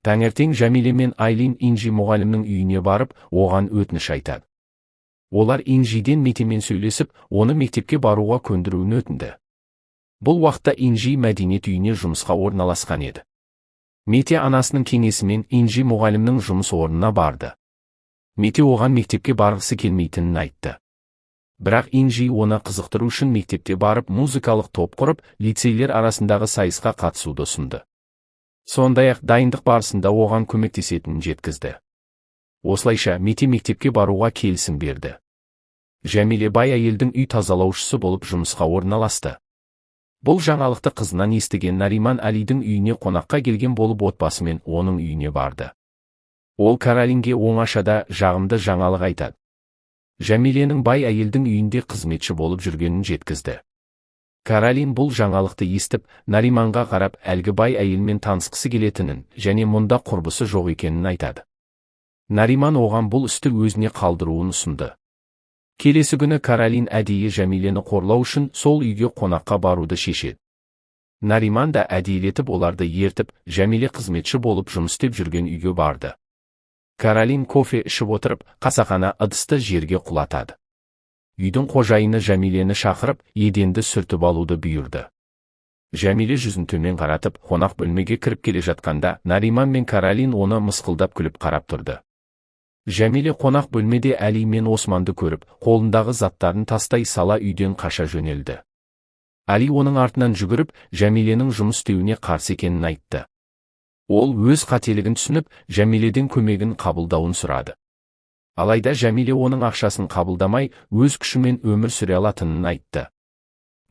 Таңертең Жәмиле мен Айлин Инжи мұғалімнің үйіне барып, оған өтініш айтады. Олар Инжиден Метемен сөйлесіп, оны мектепке баруға көндіруін өтінді. Бұл уақытта Инжи мәдениет үйіне жұмысқа орналасқан еді. Мете анасының кеңесімен Инжи мұғалімнің жұмыс орнына барды. Мете оған мектепке барғысы келмейтінін айтты. Бірақ Инжи оны қызықтыру үшін мектепте барып музыкалық топ құрып, лицейлер арасындағы сайысқа қатысуды ұсынды. Сондай-ақ дайындық барысында оған көмектесетінін жеткізді. Осылайша Мете мектепке баруға келісім берді. Жәмиле бай әйелдің үй тазалаушысы болып жұмысқа орналасты. Бұл жаңалықты қызынан естіген Нариман Алидің үйіне қонаққа келген болып отбасымен оның үйіне барды. Ол Каролинге оңашада жағымды жаңалық айтады. Жәмиленің бай әйелдің үйінде қызметші болып жүргенін жеткізді. Каролин бұл жаңалықты естіп, Нариманға қарап әлгі бай әйелмен танысқысы келетінін және мұнда құрбысы жоқ екенін айтады. Нариман оған бұл істі өзіне қалдыруын ұсынды. Келесі күні Каролин әдейі Жәмилені қорлау үшін сол үйге қонаққа баруды шешеді. Нариман да әдейілетіп оларды ертіп, Жәмиле қызметші болып жұмыс істеп жүрген үйге барды. Каролин кофе ішіп отырып, қасақана ыдысты жерге құлатады. Үйдің қожайыны Жәмилені шақырып, еденді сүртіп алуды бұйырды. Жәмиле жүзін төмен қаратып, қонақ бөлмеге кіріп келе жатқанда, Нариман мен Каролин оны мысқылдап күліп қарап тұрды. Жәмиле қонақ бөлмеде Әли мен Османды көріп, қолындағы заттарын тастай сала үйден қаша жөнелді. Әли оның артынан жүгіріп, Жәмиленің жұмыс істеуіне қарсы екенін айтты. Ол өз қателігін түсініп, Жәмиледен көмегін қабылдауын сұрады. Алайда Жәмиле оның ақшасын қабылдамай, өз күшімен өмір сүре алатынын айтты.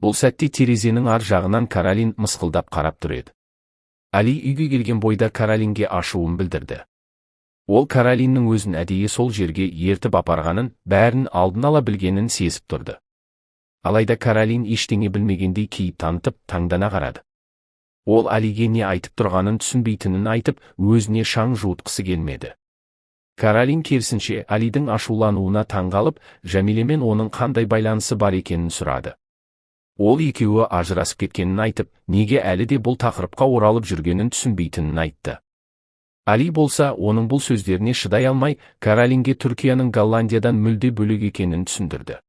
Бұл сәтте терезенің ар жағынан Каролин мысқылдап қарап тұр еді. Әли үйге келген бойда Каролинге ашуын білдірді. Ол Каролиннің өзін әдейі сол жерге ертіп апарғанын, бәрін алдын ала білгенін сезіп тұрды. Алайда Каролин ештеңе білмегендей кейіп танытып, таңдана қарады. Ол Алиге не айтып тұрғанын түсінбейтінін айтып, өзіне шаң жуытқысы келмеді. Каролин керісінше Алидің ашулануына таңғалып, Жәмилемен оның қандай байланысы бар екенін сұрады. Ол екеуі ажырасып кеткенін айтып, неге әлі де бұл тақырыпқа оралып жүргенін түсінбейтінін айтты. Али болса, оның бұл сөздеріне шыдай алмай, Каролинге Түркияның Голландиядан мүлде бөлек екенін түсіндірді.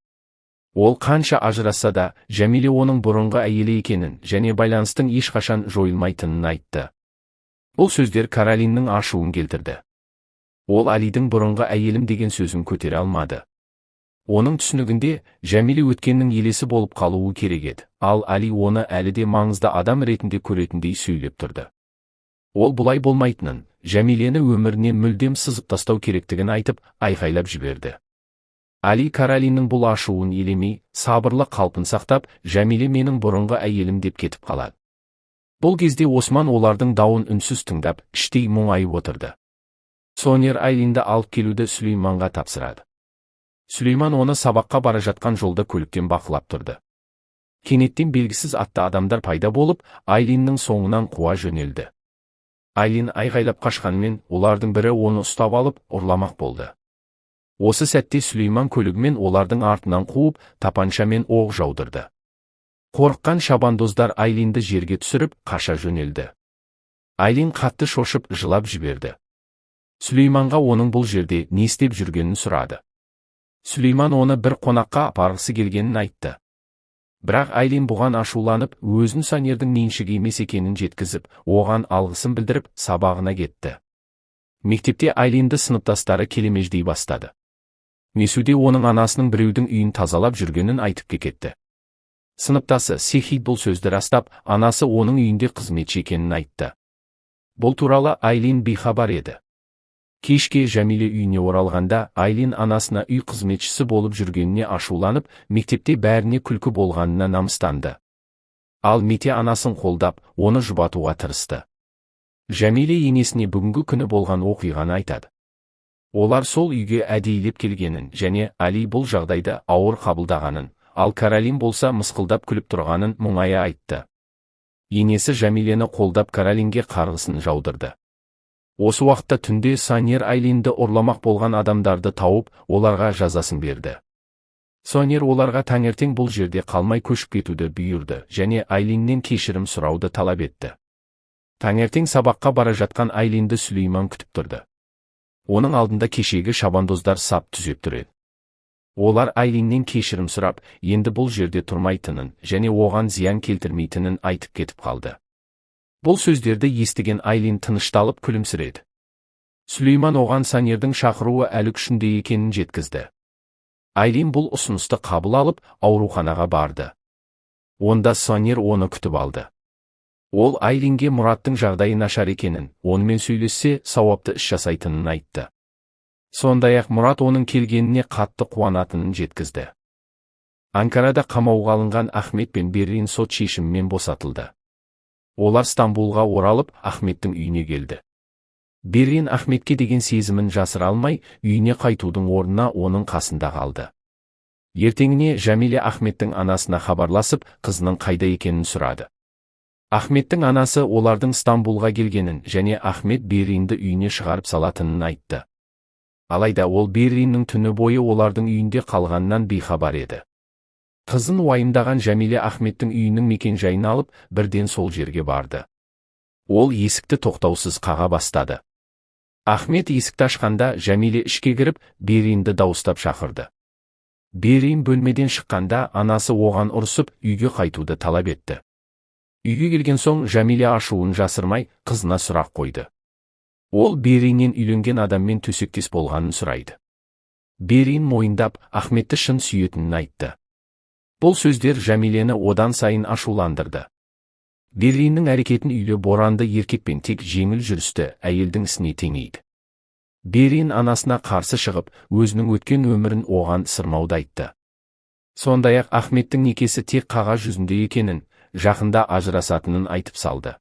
Ол қанша ажырасса да, Жәмиле оның бұрынғы әйелі екенін және байланыстың ешқашан жойылмайтынын айтты. Бұл сөздер Каролиннің ашуын келтірді. Ол Алидің бұрынғы әйелім деген сөзін көтере алмады. Оның түсінігінде, Жәмиле өткеннің елесі болып қалуы керек еді, ал Али оны әлі де маңызды адам ретінде көретіндей сөйлеп тұрды. Ол бұлай болмайтынын, Жәмилені өмірінен мүлдем сызып тастау керектігін айтып, айқайлап жіберді. Али Каролиннің бұл ашуын елемей, сабырлы қалпын сақтап, Жәмиле менің бұрынғы әйелім деп кетіп қалады. Бұл кезде Осман олардың дауын үнсіз тыңдап, іштей мұңайып отырды. Сонер Айлинді алып келуді Сүлейманға тапсырады. Сүлейман оны сабаққа бара жатқан жолда көліктен бақылап тұрды. Кенеттен белгісіз атты адамдар пайда болып, Айлиннің соңынан қуа жөнелді. Айлин айғайлап қашқанмен, олардың бірі оны ұстап алып, ұрламақ болды. Осы сәтте Сүлейман көлігімен олардың артынан қуып, тапаншамен оқ жаудырды. Қорыққан шабандоздар Айлинді жерге түсіріп, қаша жөнелді. Айлин қатты шошып, жылап жіберді. Сүлейманға оның бұл жерде не істеп жүргенін сұрады. Сүлейман оны бір қонаққа апарғысы келгенін айтты. Бірақ Айлин бұған ашуланып, өзін Санердің меншігі емес екенін жеткізіп, оған алғысын білдіріп, сабағына кетті. Мектепте Айлинді сыныптастары келемеждей бастады. Месуде оның анасының біреудің үйін тазалап жүргенін айтып кетті. Сыныптасы Сехид бұл сөзді растап, анасы оның үйінде қызметші екенін айтты. Бұл туралы Айлин бейхабар еді. Кешке Жәмиле үйіне оралғанда, Айлин анасына үй қызметшісі болып жүргеніне ашуланып, мектепте бәріне күлкі болғанына намыстанды. Ал Мете анасын қолдап, оны жұбатуға тырысты. Жәмиле енесіне бүгінгі күні болған оқиғаны айтады. Олар сол үйге әдейілеп келгенін және Али бұл жағдайды ауыр қабылдағанын, ал Каролин болса мысқылдап күліп тұрғанын мұңая айтты. Енесі Жәмилені қолдап Каролинге қарғысын жаудырды. Осы уақытта түнде Сонер Айлинді ұрламақ болған адамдарды тауып, оларға жазасын берді. Сонер оларға таңертең бұл жерде қалмай көшіп кетуді бұйырды және Айлиннен кешірім сұрауды талап етті. Таңертең сабаққа бара жатқан Айлинді Сүлейман күтіп тұрды. Оның алдында кешегі шабандоздар сап түзеп тұр еді. Олар Айлиннен кешірім сұрап, енді бұл жерде тұрмайтынын және оған зиян келтірмейтінін айтып кетіп қалды. Бұл сөздерді естіген Айлин тынышталып күлімсіреді. Сүлейман оған Санердің шақыруы әлі күшінде екенін жеткізді. Айлин бұл ұсынысты қабыл алып, ауруханаға барды. Онда Санер оны күтіп алды. Ол Айлинге Мұраттың жағдайы нашар екенін, онымен сөйлессе, сауапты іс жасайтынын айтты. Сондай-ақ Мұрат оның келгеніне қатты қуанатынын жеткізді. Анкарада қамауға алынған Ахмет пен Беррин сот шешімімен босатылды. Олар Стамбулға оралып, Ахметтің үйіне келді. Беррин Ахметке деген сезімін жасыра алмай, үйіне қайтудың орнына оның қасында қалды. Ертеңіне Жәмиле Ахметтің анасына хабарласып, қызының қайда екенін сұрады. Ахметтің анасы олардың Стамбулға келгенін және Ахмет Берринді үйіне шығарып салатынын айтты. Алайда ол Берриннің түні бойы олардың үйінде қалғанынан бейхабар еді. Қызын уайымдаған Жәмиле Ахметтің үйінің мекен-жайын алып, бірден сол жерге барды. Ол есікті тоқтаусыз қаға бастады. Ахмет есікті ашқанда Жәмиле ішке кіріп, Берринді дауыстап шақырды. Беррин бөлмеден шыққанда анасы оған ұрсып, үйге қайтуды талап етті. Үйге келген соң Жәмиле ашуын жасырмай, қызына сұрақ қойды. Ол Берриннен үйленген адаммен төсектес болғанын сұрайды. Беррин мойындап, Ахметті шын сүйетінін айтты. Бұл сөздер Жәмилені одан сайын ашуландырды. Берриннің әрекетін үйлі боранды еркекпен тек жеңіл жүрісті әйелдің ісіне теңейді. Беррин анасына қарсы шығып, өзінің өткен өмірін оған сырмауды айтты. Сондай-ақ Ахметтің некесі тек қағаз жүзінде екенін, жақында ажырасатынын айтып салды.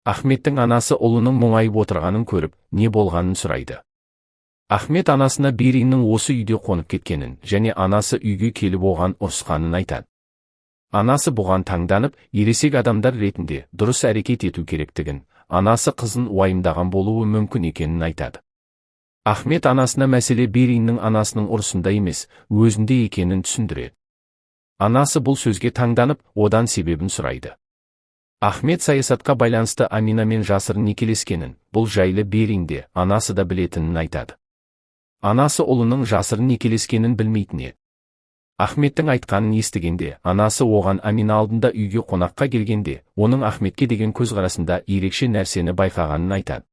Ахметтің анасы ұлының мұңайып отырғанын көріп, не болғанын сұрайды. Ахмет анасына Берриннің осы үйде қонып кеткенін және анасы үйге келіп оған ұрысқанын айтады. Анасы бұған таңданып, ересек адамдар ретінде дұрыс әрекет ету керектігін, анасы қызын уайымдаған болуы мүмкін екенін айтады. Ахмет анасына мәселе Берриннің анасының ұрысында емес, өзінде екенін түсіндіреді. Анасы бұл сөзге таңданып, одан себебін сұрайды. Ахмет саясатқа байланысты Аминамен жасырын некелескенін, бұл жайлы Берринде анасы да білетінін айтады. Анасы ұлының жасырын некелескенін білмейтін еді. Ахметтің айтқанын естігенде, анасы оған Амина алдында үйге қонаққа келгенде, оның Ахметке деген көзқарасында ерекше нәрсені байқағанын айтады.